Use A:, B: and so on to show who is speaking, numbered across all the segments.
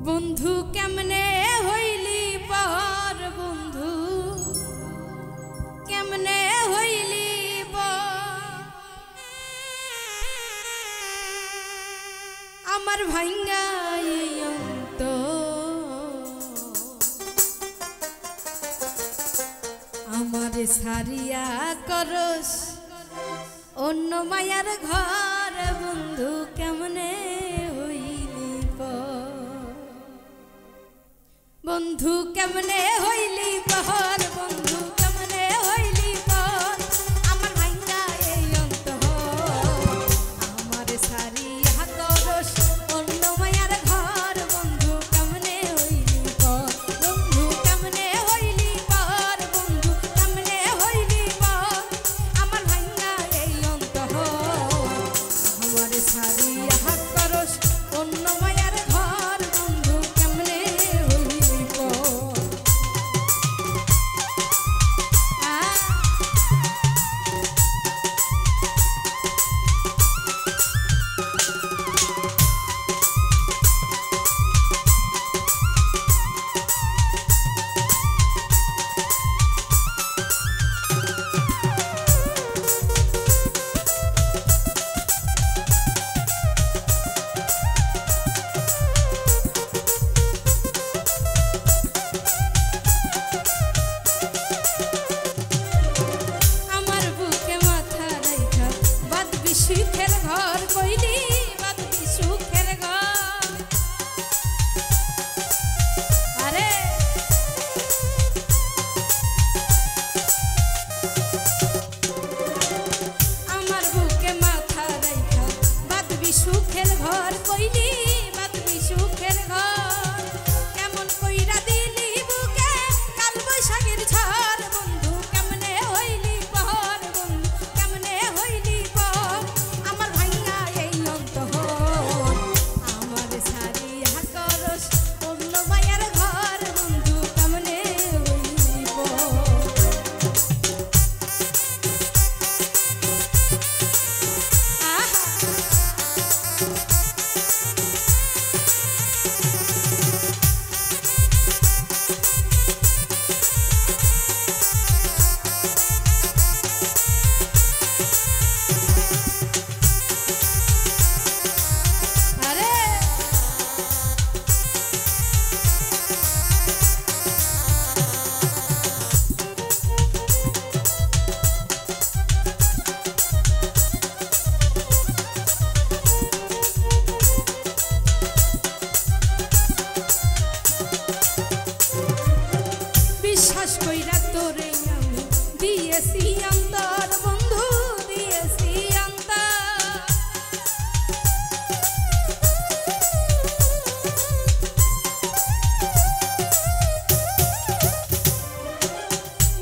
A: বন্ধু কেমনে হইলি পর বন্ধু কেমনে হইলি আমার ভাঙ্গা অন্ত আমার সারিয়া করস অন্য মায়ার ঘর বন্ধু কেমনে হইলি বন্ধু কেমনে হইলি পর বন্ধু কেমনে হইলি পর আমার ভাঙ্গা এই অন্তর আমার সারিয়া করস অন্য মায়ার ঘর বন্ধু কেমনে হইলি পর বন্ধু কেমনে হইলি পর বন্ধু কেমনে হইলি পর আমার ভাঙ্গা এই অন্তর আমার সারিয়া করস অন্য মায়ার ঘর বন্ধু কেমনে হইলি পর সুখের ঘর কইলি বাদবি সুখের ঘর আরে আমার বুকে মাথা রাইখা বাদবি সুখের ঘর কইলি বাদবি সুখের ঘর কেমন কইরা দিলি বুকে কাল বৈশাখীর ঝড় বন্ধু কেমনে হইলি পর বন্ধু কেমনে হইলি পর আমার ভাঙ্গা এই অন্তর আমার সারিয়া করস অন্য মায়ার ঘর বন্ধু কেমনে হইলি পর বিশ্বাস কইরা তোরে আমি দিয়েছি অন্তর বন্ধু দিয়েছি অন্তর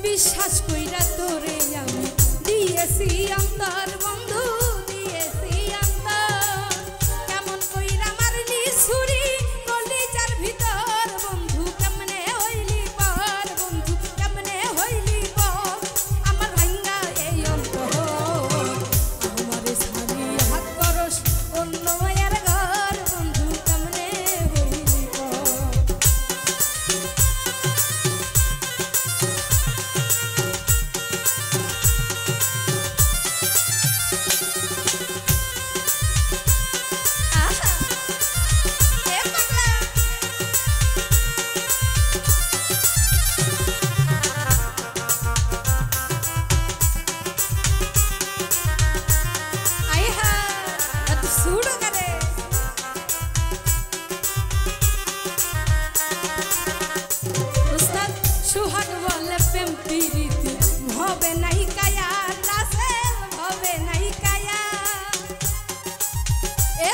A: বিশ্বাস কইরা তোরে আমি দিয়েছি অন্তর বন্ধু দিয়েছি অন্তর কেমন কইরা মারলি ছুরি কলিজার ভিতর বন্ধু কেমনে হইলি পর বন্ধু কেমনে হইলি পর আমার ভাঙ্গা এই অন্তর আমার সারিয়া করস অন্য মায়ার ঘর বন্ধু কেমনে হইলি পর সুহাগ বলে প্রেম প্রীতি হবে নাই কায়া রাসেল হবে নাই কায়া এ